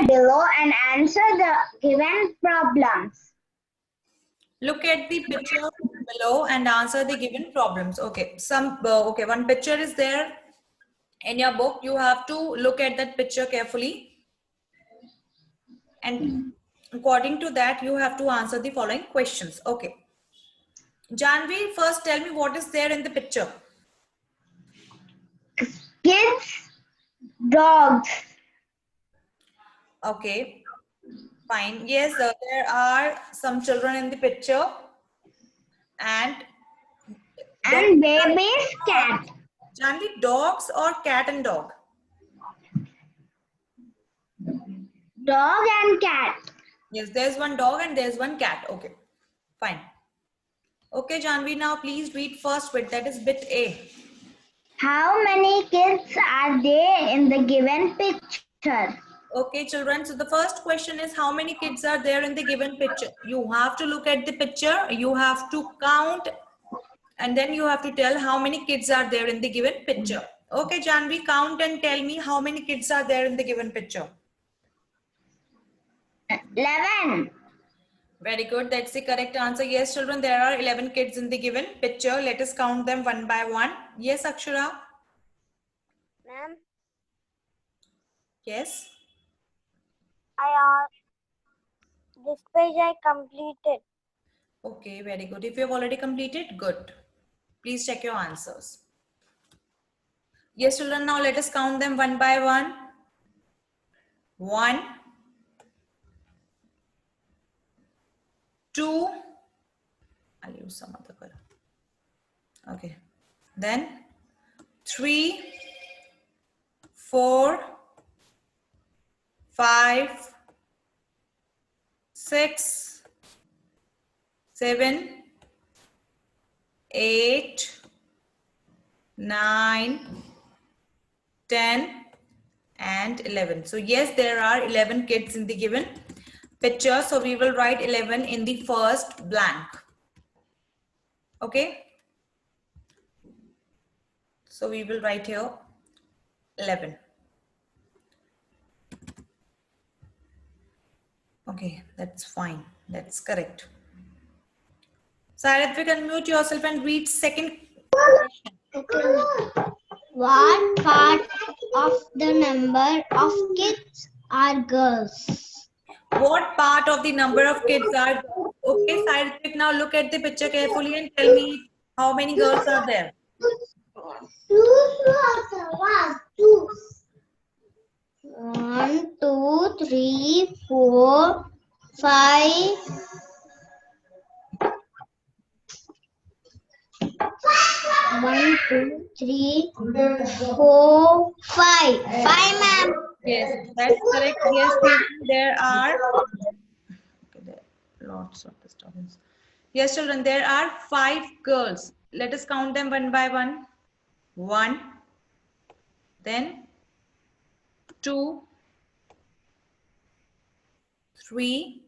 below and answer the given problems. Look at the picture below and answer the given problems. Okay, okay, one picture is there in your book. You have to look at that picture carefully, and according to that, you have to answer the following questions. Okay, Janvi, first tell me what is there in the picture. Kids, dogs. Okay, fine. Yes, there are some children in the picture, and And baby's cat. Janvi, dogs or cat and dog? Dog and cat. Yes, there's one dog and there's one cat. Okay, fine. Okay, Janvi, now please read first bit, that is bit A. How many kids are there in the given picture? Okay, children, so the first question is how many kids are there in the given picture? You have to look at the picture, you have to count, and then you have to tell how many kids are there in the given picture. Okay, Janvi, count and tell me how many kids are there in the given picture. 11. Very good, that's the correct answer. Yes, children, there are 11 kids in the given picture. Let us count them one by one. Yes, Akshara? Ma'am, Yes. this page I completed. Okay, very good. If you have already completed, good. Please check your answers. Yes, children, now let us count them one by one. 1, 2, I'll use some other color. Okay. Then 3, 4, 5, 6, 7, 8, 9, 10, and 11. So yes, there are 11 kids in the given picture. So we will write 11 in the first blank. Okay. So we will write here 11. Okay, that's fine. That's correct. Sairatvik, unmute yourself and read second question. What part of the number of kids are girls? What part of the number of kids are? Okay, Sairatvik, now look at the picture carefully and tell me how many girls are there. 1, 2, 3, 4, 5. 1, 2, 3, 4, 5. 5, ma'am. Yes, that's correct. Yes, there are. Okay, there are lots of disturbance. Yes, children, there are 5 girls. Let us count them one by one. 1, then 2, 3,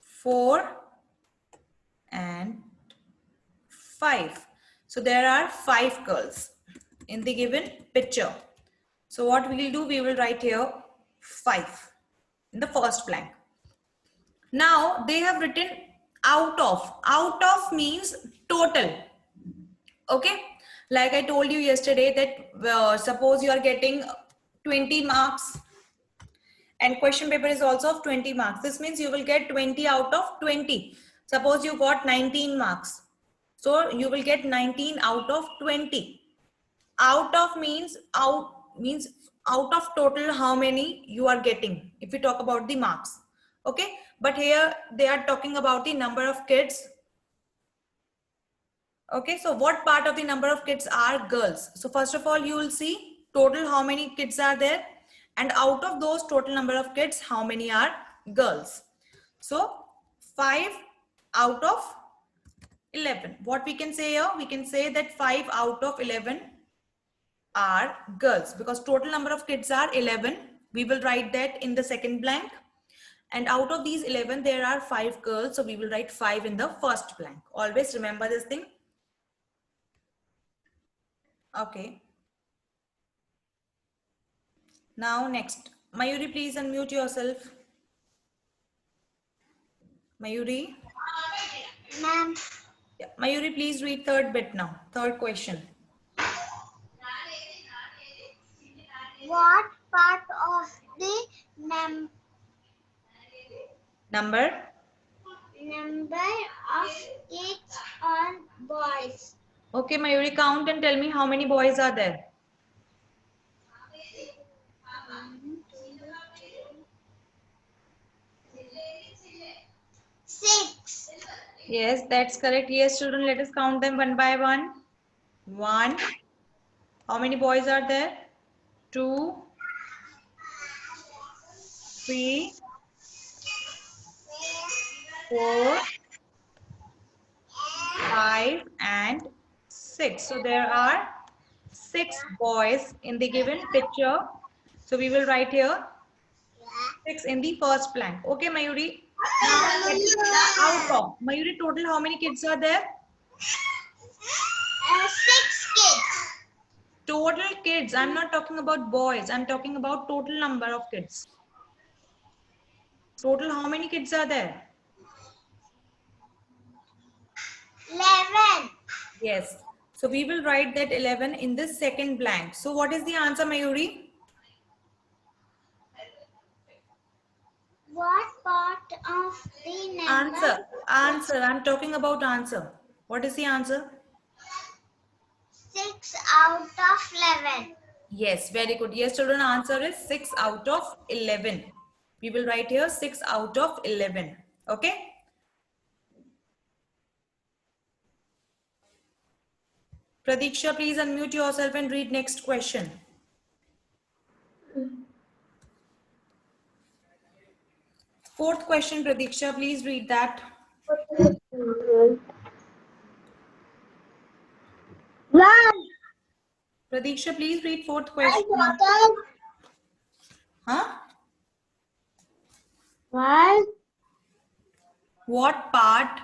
4, and 5. So there are 5 girls in the given picture. So what we will do, we will write here 5 in the first blank. Now they have written out of. Out of means total. Okay, like I told you yesterday that suppose you are getting 20 marks and question paper is also of 20 marks. This means you will get 20 out of 20. Suppose you got 19 marks. So you will get 19 out of 20. Out of means out of total how many you are getting if we talk about the marks. Okay, but here they are talking about the number of kids. Okay, so what part of the number of kids are girls? So first of all, you will see total how many kids are there, and out of those total number of kids, how many are girls? So 5 out of 11. What we can say here? We can say that 5 out of 11 are girls because total number of kids are 11. We will write that in the second blank. And out of these 11, there are 5 girls. So we will write 5 in the first blank. Always remember this thing. Okay. Now next. Mayuri, please unmute yourself. Mayuri. Ma'am. Yeah. Mayuri, please read third bit now. Third question. What part of the Number? number of kids are boys? Okay, Mayuri, count and tell me how many boys are there. 6. Yes, that's correct. Yes, children, let us count them one by one. 1. How many boys are there? 2, 3, 4, 5, and 6. So there are 6 boys in the given picture. So we will write here 6 in the first blank. Okay, Mayuri. Now let us out of. Mayuri, total how many kids are there? 6 kids. Total kids. I'm not talking about boys. I'm talking about total number of kids. Total how many kids are there? 11. Yes. So we will write that 11 in the second blank. So what is the answer, Mayuri? What part of the number? Answer. I'm talking about answer. What is the answer? 6 out of 11. Yes, very good. Yes, children, answer is 6 out of 11. We will write here 6 out of 11. Okay? Pradiksha, please unmute yourself and read next question. Fourth question, Pradiksha, please read that. 1. Pradiksha, please read fourth question. Huh? 1. What part?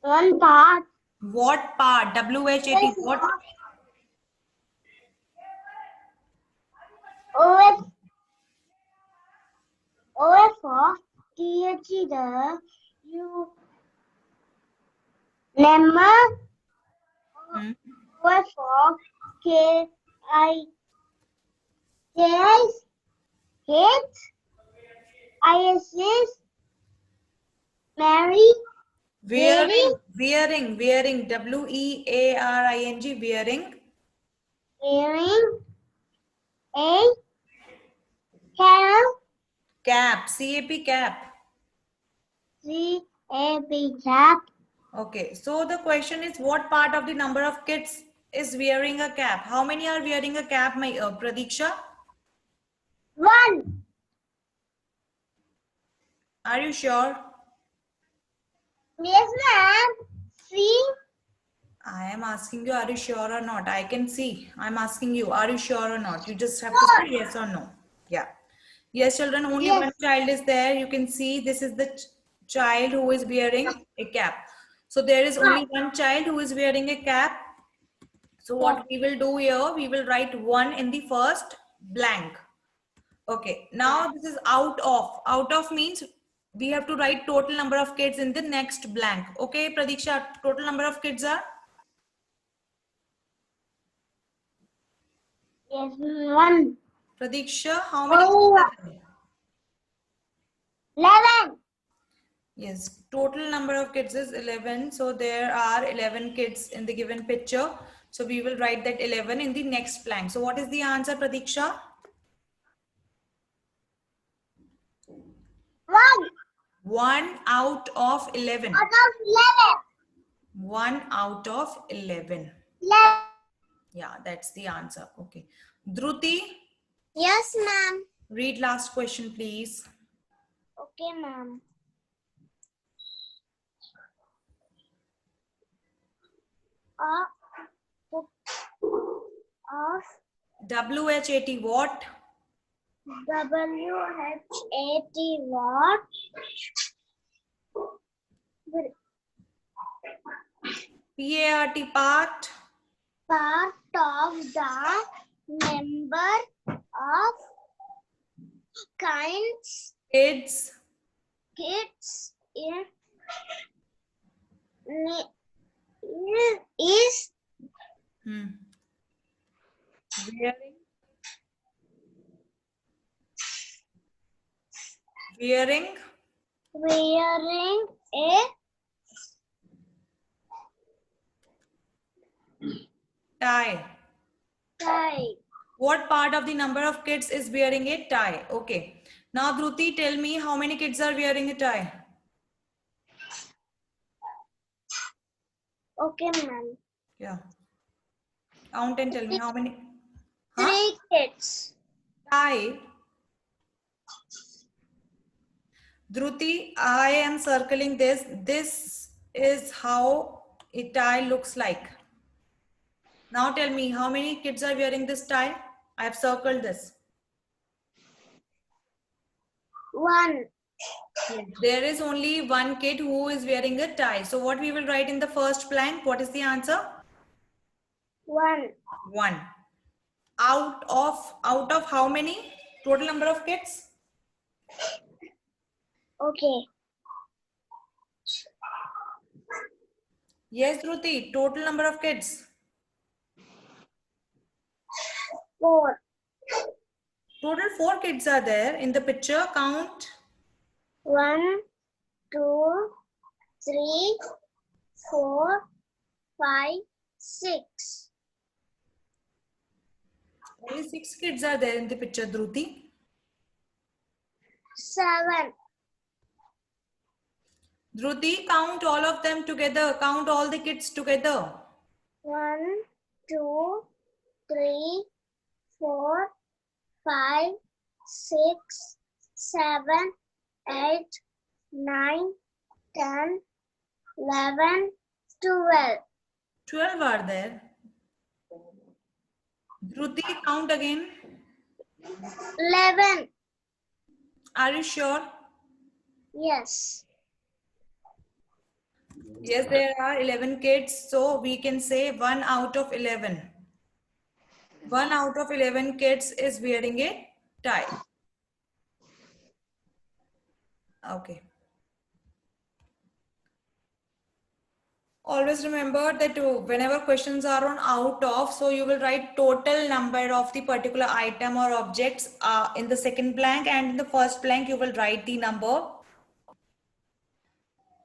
1 part. What part? W-H-A-T. What? O for TH the U lemma. Hmm. O for K I K H I S S Mary. Wearing. W-E-A-R-I-N-G. Wearing. Wearing a carol. Cap. C-A-P. Cap. C-A-P cap. Okay. So the question is, what part of the number of kids is wearing a cap? How many are wearing a cap, my Pradiksha? 1. Are you sure? Yes, ma'am. See? I am asking you, are you sure or not? I can see. I'm asking you, are you sure or not? You just have to say yes or no. Yeah. Yes, children, only Yes. one child is there. You can see this is the child who is wearing a cap. So there is only one child who is wearing a cap. So what we will do here, we will write 1 in the first blank. Okay, now this is out of. Out of means we have to write total number of kids in the next blank. Okay, Pradiksha, total number of kids are? Yes, 1. Pradiksha, how many Oh. kids are there? 11. Yes, total number of kids is 11. So there are 11 kids in the given picture. So we will write that 11 in the next blank. So what is the answer, Pradiksha? 1 1 out of 11. out of 11. 1 out of 11. 11. Yeah, that's the answer. Okay. Dhruti, Yes, ma'am. read last question, please. Okay, ma'am. Of W-H-A-T, what? W-H-A-T what? P-A-R-T, part. Part of the number of kinds Kids. kids is Wearing. Wearing. wearing a Tie. tie. What part of the number of kids is wearing a tie? Okay. Now, Dhruti, tell me how many kids are wearing a tie? Okay, ma'am. Yeah. Count and tell me how many. Huh? 3 kids. Tie. Dhruti, I am circling this. This is how a tie looks like. Now tell me how many kids are wearing this tie? I have circled this. 1. There is only one kid who is wearing a tie. So what we will write in the first blank? What is the answer? 1. 1. Out of how many? Total number of kids? Okay. Yes, Dhruti. Total number of kids. 4. Total 4 kids are there in the picture. Count. 1, 2, 3, 4, 5, 6. Only 6 kids are there in the picture, Dhruti. 7. Dhruti, count all of them together. Count all the kids together. 1, 2, 3, 4, 5, 6, 7, 8, 9, 10, 11, 12. 12 are there. Dhruti, count again. 11. Are you sure? Yes. Yes, there are 11 kids. So we can say 1 out of 11. 1 out of 11 kids is wearing a tie. Okay. Always remember that whenever questions are on out of, so you will write total number of the particular item or objects in the second blank, and in the first blank you will write the number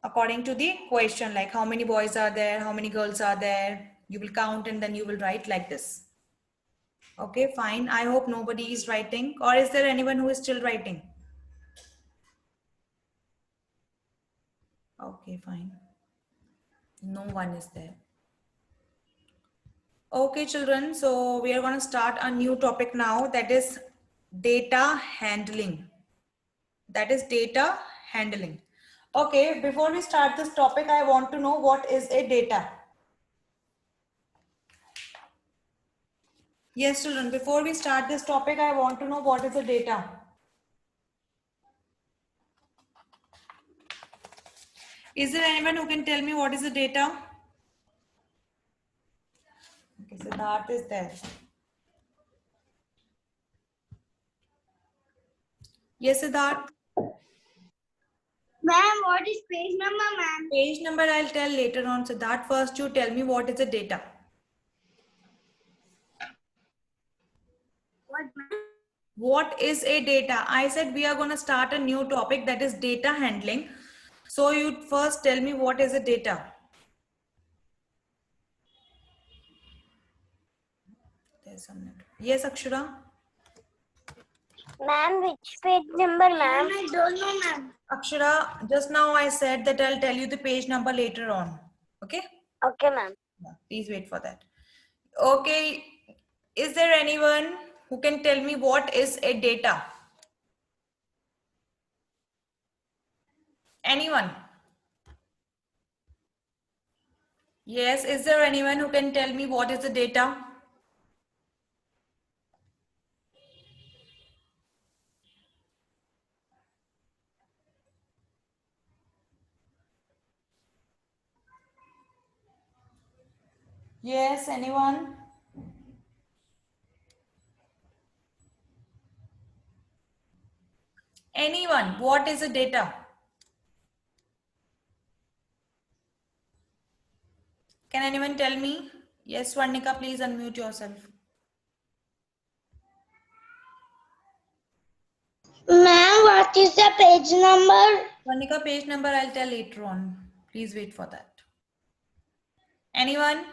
according to the question, like how many boys are there, how many girls are there. You will count and then you will write like this. Okay, fine. I hope nobody is writing, or is there anyone who is still writing? Okay, fine. No one is there. Okay, children. So we are going to start a new topic now, that is data handling. That is data handling. Okay, before we start this topic, I want to know what is a data. Yes, children, before we start this topic, I want to know what is a data. Is there anyone who can tell me what is a data? Okay, Siddharth is there. Yes, Siddharth. Ma'am, what is page number, ma'am? Page number I'll tell later on. Siddharth, first you tell me what is a data. What, ma'am? What is a data? I said we are going to start a new topic, that is data handling. So you first tell me what is a data. There's some network. Yes, Akshara. Ma'am, which page number, ma'am? I don't know, ma'am. Akshara, just now I said that I'll tell you the page number later on. Okay? Okay, ma'am. Yeah, please wait for that. Okay. Is there anyone who can tell me what is a data? Anyone? Yes, is there anyone who can tell me what is the data? Yes, anyone? Anyone, what is the data? Can anyone tell me? Yes, Swarnika, please unmute yourself. Ma'am, what is the page number? Swarnika, page number I'll tell later on. Please wait for that. Anyone?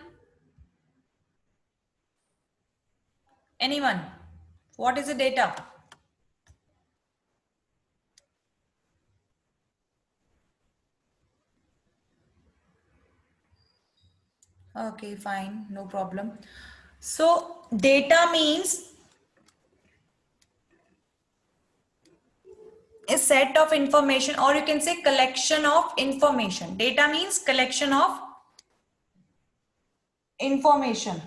Anyone? What is the data? Okay, fine, no problem. So data means a set of information, or you can say collection of information. Data means collection of information,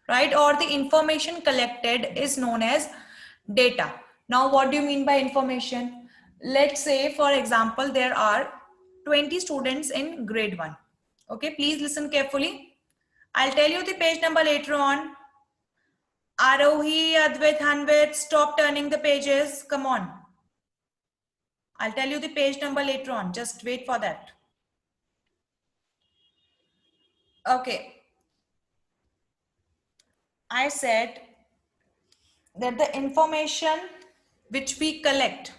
right? Or the information collected is known as data. Now, what do you mean by information? Let's say, for example, there are 20 students in grade 1. Okay, please listen carefully. I'll tell you the page number later on. Arohi, Advait, Hanvit, stop turning the pages. Come on. I'll tell you the page number later on. Just wait for that. Okay. I said that the information which we collect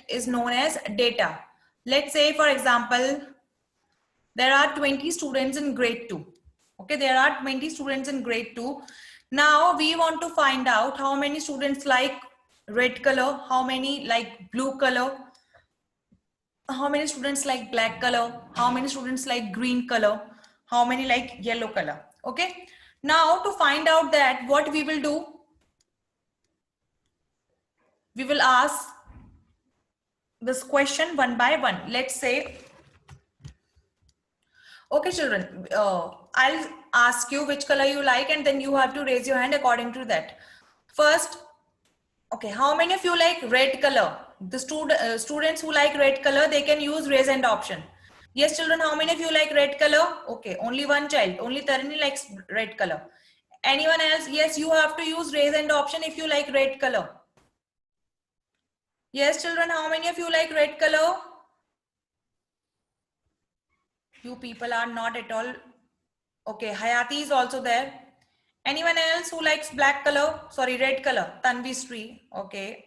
is known as data. Let's say, for example, there are 20 students in grade 2. Okay, there are 20 students in grade 2. Now we want to find out how many students like red color, how many like blue color, how many students like black color, how many students like green color, how many like yellow color. Okay, now to find out that, what we will do, we will ask this question one by one. Let's say, okay children, I'll ask you which color you like, and then you have to raise your hand according to that. First, okay, how many of you like red color? The students who like red color, they can use raise hand option. Yes children, how many of you like red color? Okay, only one child, only Tarini likes red color. Anyone else? Yes, you have to use raise hand option if you like red color. Yes children, how many of you like red color? You people are not at all. Okay, Hayati is also there. Anyone else who likes black color? Sorry, red color. Tanvi Sri. Okay.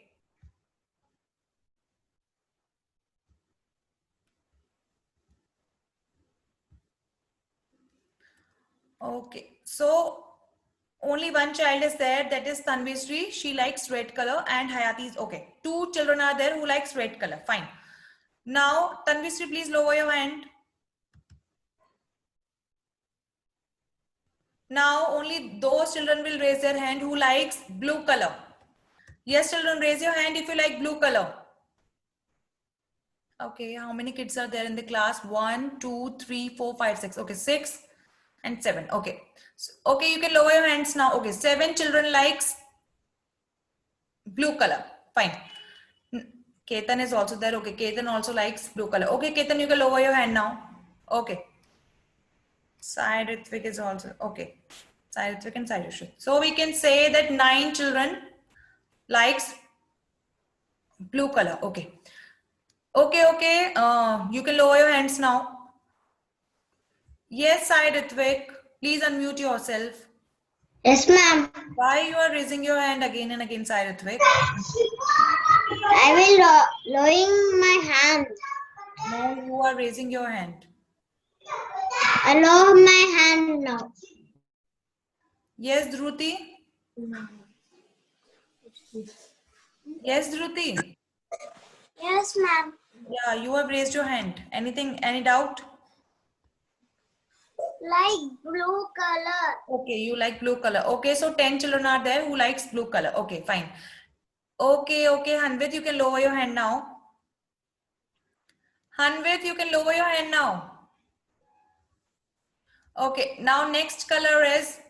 Okay. So only one child is there, that is Tanvi Sri. She likes red color, and Hayati is okay. 2 children are there who likes red color. Fine. Now, Tanvi Sri, please lower your hand. Now only those children will raise their hand who likes blue color. Yes, children, raise your hand if you like blue color. Okay, how many kids are there in the class? 1, 2, 3, 4, 5, 6. Okay, 6 and 7. Okay. So, okay, you can lower your hands now. Okay, 7 children likes blue color. Fine. Ketan is also there. Okay, Ketan also likes blue color. Okay, Ketan, you can lower your hand now. Okay. Sai Ritvik is also, okay. Sai Ritvik and Sai Rishit. So we can say that 9 children likes blue color. Okay. Okay, okay. You can lower your hands now. Yes, Sai Ritvik. Please unmute yourself. Yes, ma'am. Why you are raising your hand again and again, Sai Ritvik? I will lowering my hand. No, you are raising your hand. I lower my hand now. Yes, Dhruti? Yes, Dhruti? Yes, ma'am. Yeah, you have raised your hand. Anything, any doubt? Like blue color. Okay, you like blue color. Okay, so 10 children are there who likes blue color. Okay, fine. Okay, okay, Hanvit, you can lower your hand now. Hanvit, you can lower your hand now. Okay, now next color is,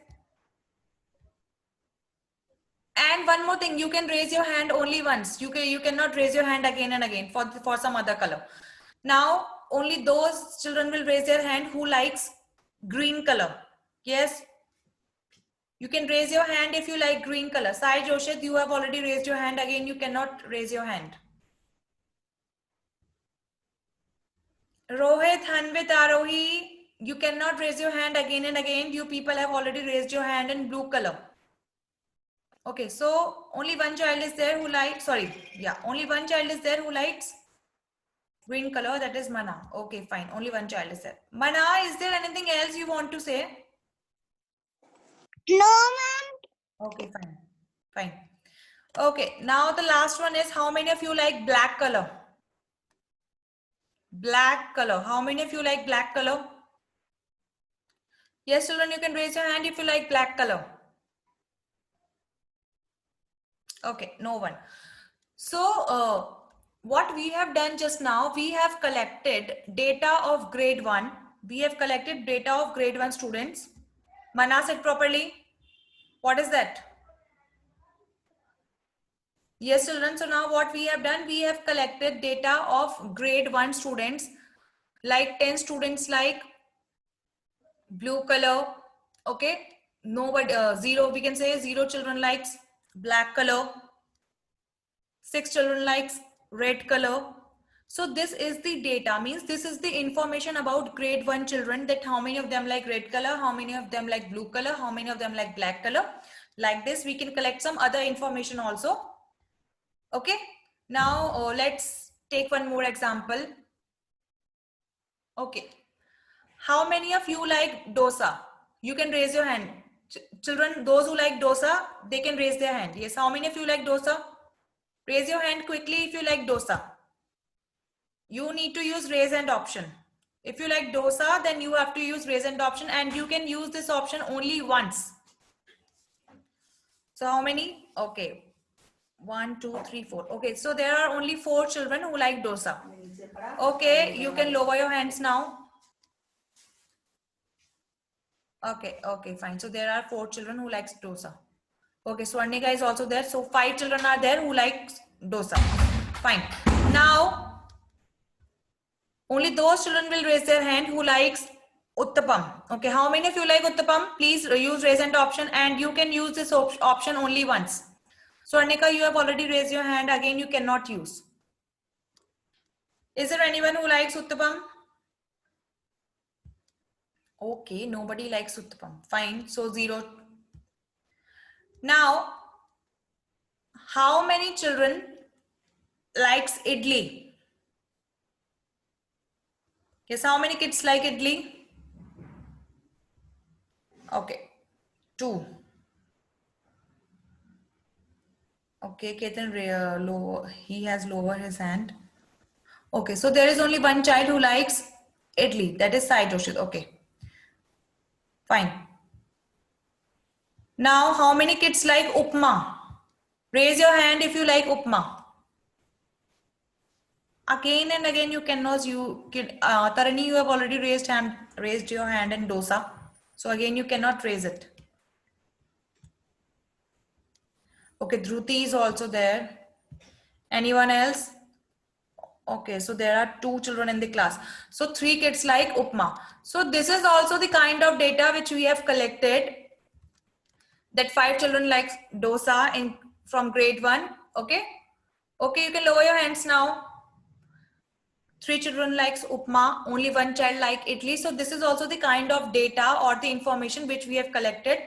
and one more thing, you can raise your hand only once. You cannot raise your hand again and again for some other color. Now only those children will raise their hand who likes green color. Yes. You can raise your hand if you like green color. Sai Joshit, you have already raised your hand. Again, you cannot raise your hand. Rohit, Hanvit, Arohi, you cannot raise your hand again and again. You people have already raised your hand in blue color. Okay, so only one child is there who likes, only one child is there who likes green color, that is Mana. Okay, fine, only one child is there. Mana, is there anything else you want to say? No, ma'am. Okay, fine. Okay, now the last one is, how many of you like black color? Black color. How many of you like black color? Yes, children, you can raise your hand if you like black color. Okay, no one. So, what we have done just now, we have collected data of grade 1. We have collected data of grade 1 students. Mana, said properly. What is that? Yes, children. So now what we have done, we have collected data of grade 1 students, like 10 students like blue color. Okay. Nobody, 0, we can say 0 children likes black color. 6 children likes red color. So this is the data, means this is the information about grade 1 children, that how many of them like red color, how many of them like blue color, how many of them like black color. Like this, we can collect some other information also. Okay. Now let's take one more example. Okay. How many of you like dosa? You can raise your hand. Children, those who like dosa, they can raise their hand. Yes. How many of you like dosa? Raise your hand quickly if you like dosa. You need to use raise hand option. If you like dosa, then you have to use raise hand option, and you can use this option only once. So how many? Okay. 1, 2, 3, 4. Okay. So there are only 4 children who like dosa. Okay. You can lower your hands now. Okay. Okay. Fine. So there are 4 children who likes dosa. Okay. Swarnika is also there. So 5 children are there who like dosa. Fine. Now, only those children will raise their hand who likes uttapam. Okay, how many of you like uttapam? Please use raise hand option, and you can use this option only once. So Arnika, you have already raised your hand. Again, you cannot use. Is there anyone who likes uttapam? Okay, nobody likes uttapam. Fine, so 0. Now, how many children likes idli? Yes, how many kids like idli? Okay, 2. Okay, Ketan, he has lowered his hand. Okay, so there is only one child who likes idli, that is Sai Joshit. Okay, fine. Now, how many kids like upma? Raise your hand if you like upma. Again and again, you cannot. Tarani, you have already raised your hand in dosa. So again, you cannot raise it. Okay, Dhruti is also there. Anyone else? Okay, so there are 2 children in the class. So 3 kids like upma. So this is also the kind of data which we have collected, that 5 children like dosa from grade 1. Okay. Okay, you can lower your hands now. 3 children likes upma, only 1 child like idli. So this is also the kind of data or the information which we have collected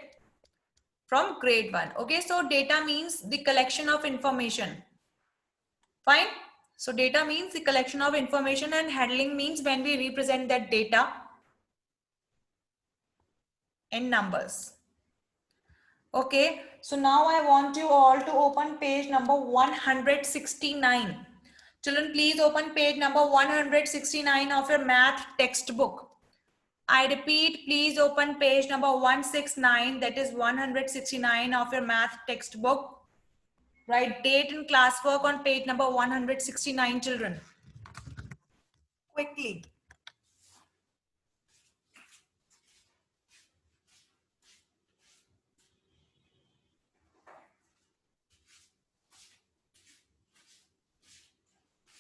from grade 1. Okay, so data means the collection of information. Fine. So data means the collection of information, and handling means when we represent that data in numbers. Okay, so now I want you all to open page number 169. Children, please open page number 169 of your math textbook. I repeat, please open page number 169, that is 169 of your math textbook. Write date and classwork on page number 169, children. Quickly.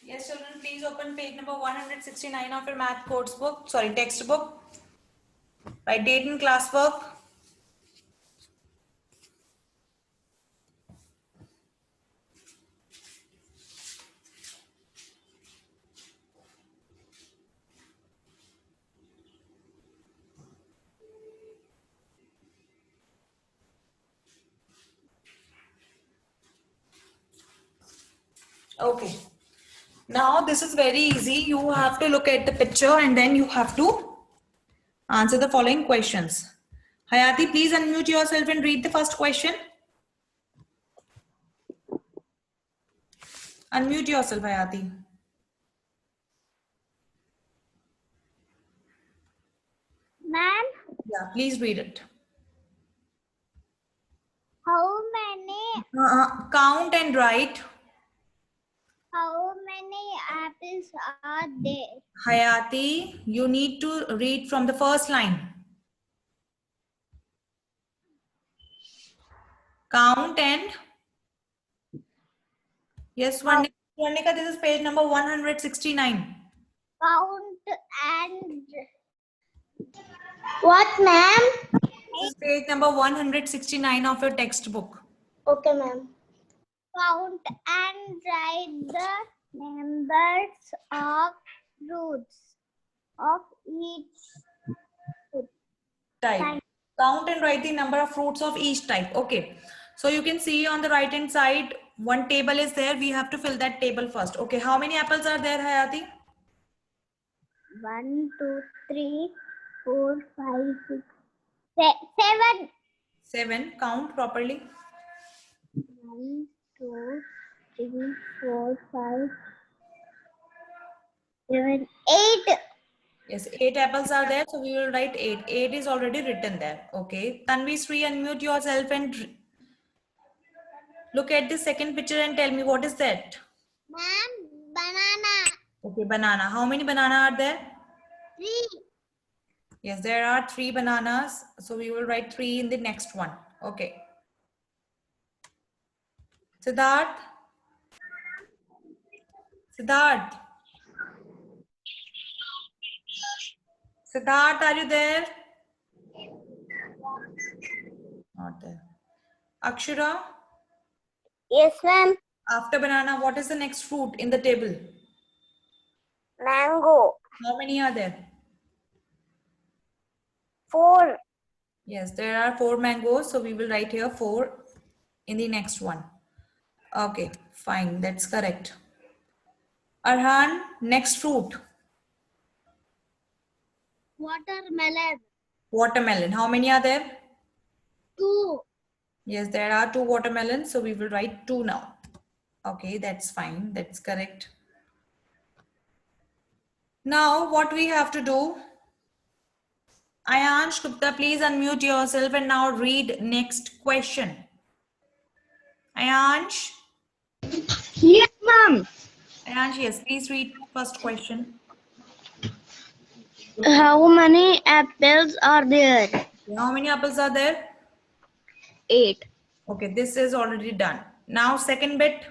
Yes, children, please open page number 169 of your math course book, textbook. Write date and classwork. Okay. Now this is very easy. You have to look at the picture and then you have to answer the following questions. Hayati, please unmute yourself and read the first question. Unmute yourself, Hayati. Ma'am, Yeah, please read it. how many Count and write. apples are there? Hayati, you need to read from the first line. Count and yes, Swarnika, this is page number 169. Count and What, ma'am? This is page number 169 of your textbook. Okay, ma'am. count and write the numbers of fruits of each Type. Count and write the number of fruits of each type. Okay. So you can see on the right hand side, one table is there. We have to fill that table first. Okay. How many apples are there, Hayati? 1, 2, 3, 4, 5, 6, 7. 7. Count properly. 1, 2, 3, 4, 5, 7, 8. Yes, 8 apples are there. So we will write 8. 8 is already written there. Okay. Tanvi Sri, unmute yourself and look at the second picture and tell me what is that? Ma'am, banana. Okay, banana. How many banana are there? 3. Yes, there are 3 bananas. So we will write 3 in the next one. Okay. Siddharth. Siddharth. Siddharth, are you there? Not there. Akshara, Yes, ma'am. after banana, what is the next fruit in the table? Mango. How many are there? 4. Yes, there are 4 mangoes. So we will write here 4 in the next one. Okay, fine. That's correct. Arhan, next fruit. Watermelon. Watermelon. How many are there? 2. Yes, there are 2 watermelons. So we will write 2 now. Okay, that's fine. That's correct. Now, what we have to do? Ayansh Gupta, please unmute yourself and now read next question. Ayansh? Yes, ma'am. Ayansh, yes, please read first question. How many apples are there? How many apples are there? 8. Okay, this is already done. Now, second bit.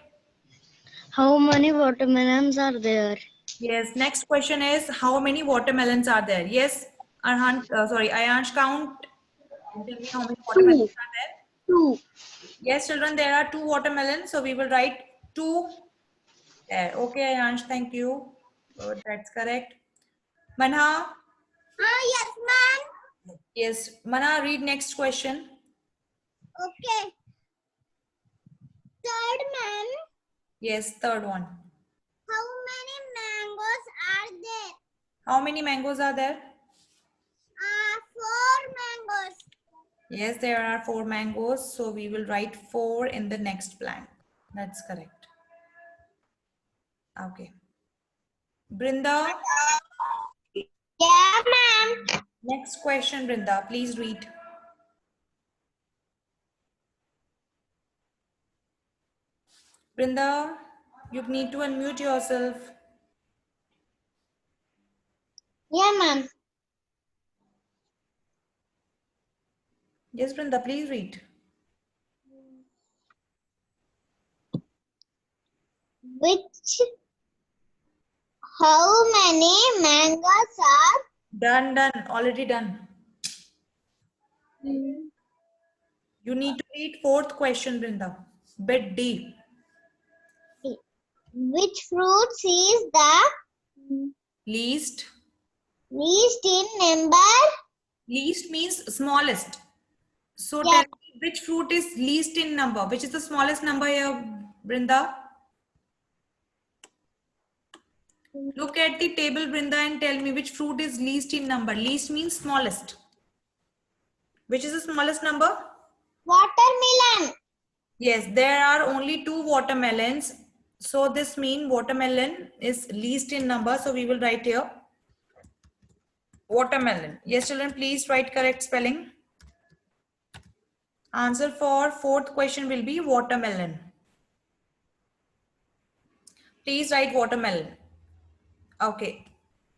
How many watermelons are there? Yes, next question is how many watermelons are there? Yes, Ayansh, count and tell me how many watermelons are there. 2. Yes, children, there are 2 watermelons. So we will write 2 there. Okay, Ayansh, thank you. Good, that's correct. Manha? Yes, ma'am. Yes, Manha, read next question. Okay. Third, ma'am. Yes, third one. How many mangoes are there? How many mangoes are there? 4 mangoes. Yes, there are 4 mangoes. So we will write 4 in the next blank. That's correct. Okay. Brinda, Yeah, ma'am. next question, Brinda. Please read. Brinda, you need to unmute yourself. Yeah, ma'am. Yes, Brinda, please read. How many mangoes are? Done, already done. You need to read fourth question, Brinda. Bit D. Which fruits is the Least. least in number? Least means smallest. So Yeah. tell me which fruit is least in number? Which is the smallest number here, Brinda? Look at the table, Brinda, and tell me which fruit is least in number. Least means smallest. Which is the smallest number? Watermelon. Yes, there are only 2 watermelons. So this means watermelon is least in number. So we will write here watermelon. Yes, children, please write correct spelling. Answer for 4th question will be watermelon. Please write watermelon. Okay.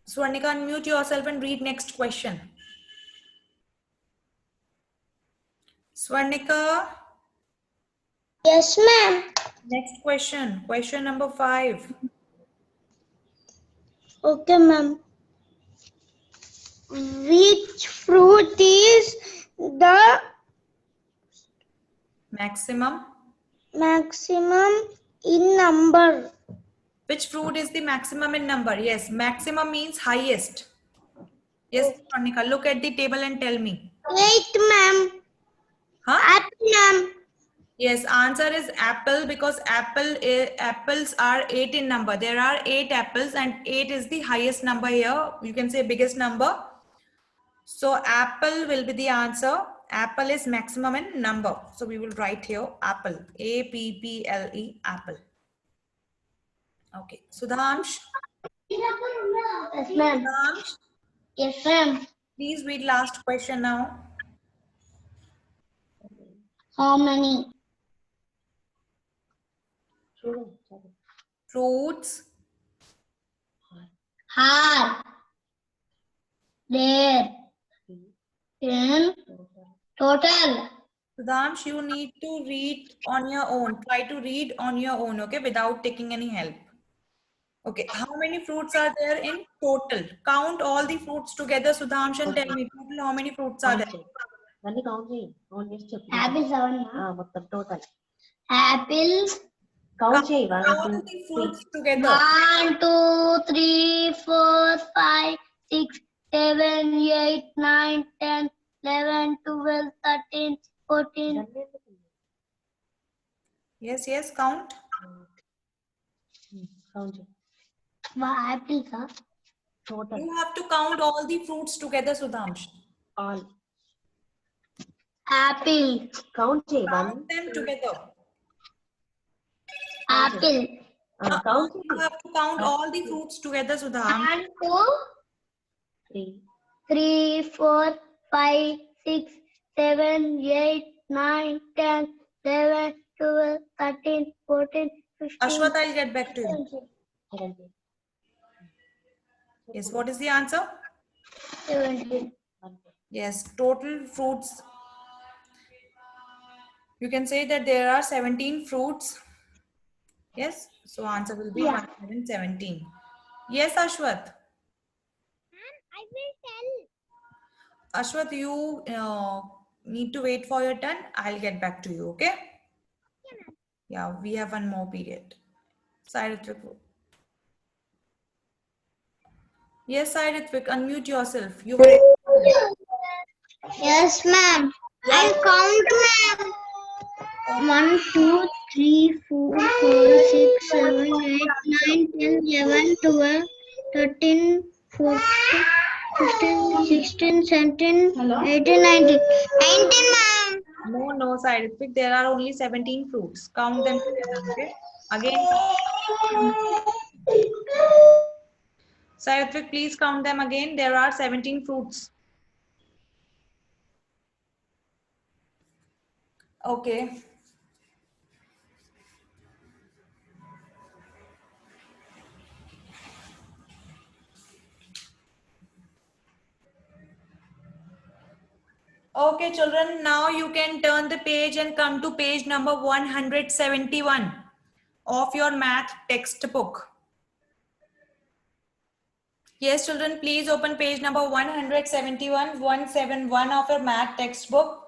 Swarnika, unmute yourself and read next question. Swarnika, Yes, ma'am. next question. Question number 5. Okay, ma'am. Which fruit is the Maximum. maximum in number? Which fruit is the maximum in number? Yes, maximum means highest. Yes, Swarnika, look at the table and tell me. Wait, ma'am. Huh? Apple, ma'am. Yes, answer is apple because apples are 8 in number. There are 8 apples and 8 is the highest number here. You can say biggest number. So apple will be the answer. Apple is maximum in number. So we will write here apple. A-P-P-L-E, apple. Okay. Sudhamsh. Yes, ma'am. Sudhamsh, Yes, ma'am. please read last question now. How many? Fruits. Are there in total? Sudhamsh, you need to read on your own. Try to read on your own, okay, without taking any help. Okay, how many fruits are there in total? Count all the fruits together, Sudhamsh, and tell me total how many fruits are there? అన్ని count చేయి count చేసి చెప్పు Apples మొత్తం total Apples. Count చేయి 1 Count 2 the fruits together. 1, 2, 3, 4, 5, 6, 7, 8, 9, 10, 11, 12, 13, 14. Yes, yes, count. Count చేయి Apples are total You have to count all the fruits together, Sudhamsh. All apple, count చేయి 1 Count them together. apple. Count You have to count all the fruits together, Sudhamsh. 1, 2, 3 3, 4, 5, 6, 7, 8, 9, 10, 11, 12, 13, 14, 15. Ashwath, I'll get back to you. 17 Yes, what is the answer? 17. Yes, total fruits. You can say that there are 17 fruits. Yes, so answer will be 117. Yes, Ashwath. I will tell. Ashwath, you need to wait for your turn. I'll get back to you, okay? Yeah, we have one more period. Sai Ritvik. Yes, Sai Ritvik, unmute yourself. You were Yes, ma'am. I'll count, ma'am. 1, 2, 3, 4, 5, 6, 7, 8, 9, 10, 11, 12, 13, 14, 15, 16, 17, 18, 19. 19, ma'am. No, Sai Ritvik. There are only 17 fruits. Count them together, okay? Again, Sai Ritvik, please count them again. There are 17 fruits. Okay. Okay, children, now you can turn the page and come to page number 171 of your math textbook. Yes, children, please open page number 171, 171 of your math textbook.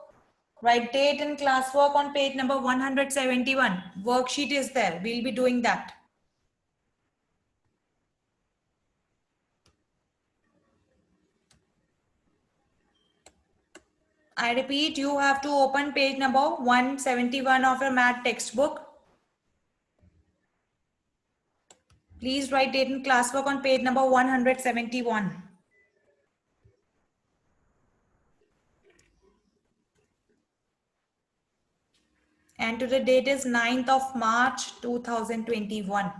Write date and classwork on page number 171. Worksheet is there. We'll be doing that. I repeat, you have to open page number 171 of your math textbook. Please write date and classwork on page number 171. And today date is 9th of March 2021.